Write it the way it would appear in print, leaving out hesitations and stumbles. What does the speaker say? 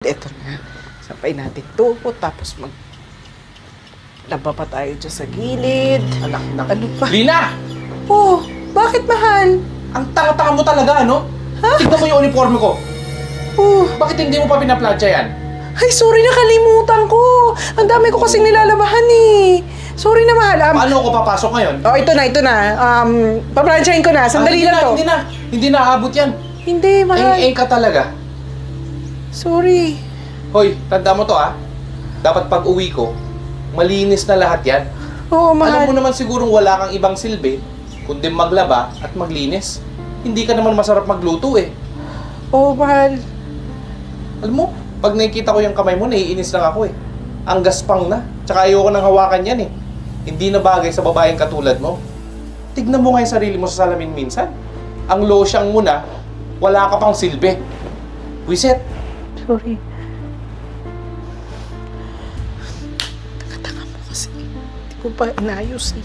Ito na. Sabay natin to. Tapos laba pa tayo dyan sa gilid. Anak. Ano pa? Lina! Oh, bakit mahal? Ang tanga-tanga mo talaga, ano? Ha? Tignan mo yung uniforme ko. Oh, Bakit hindi mo pa pinaplansya yan? ay, sorry, nakalimutan ko. Ang dami ko kasing nilalabahan eh. Sorry na, mahal. Paano ako papasok ngayon? Oh, ito na. Paplansyahin ko na. Sandali lang to. Hindi na aabot yan. Hindi, mahal. Eng-eng ka talaga. Sorry. Hoy, tanda mo to Dapat pag uwi ko, malinis na lahat yan. Oo, mahal. Alam mo naman sigurong wala kang ibang silbi, kundi maglaba at maglinis. Hindi ka naman masarap magluto eh. Oo, mahal. Alam mo, pag nakikita ko yung kamay mo, naiinis lang ako eh. Ang gaspang na. Tsaka ayoko nang hawakan yan eh. Hindi na bagay sa babaeng katulad mo. Tignan mo nga yung sarili mo sa salamin minsan. Ang losyang mo na, wala ka pang silbi. Wiset. Sorry. Taka mo kasi. Hindi ko pa inayos eh.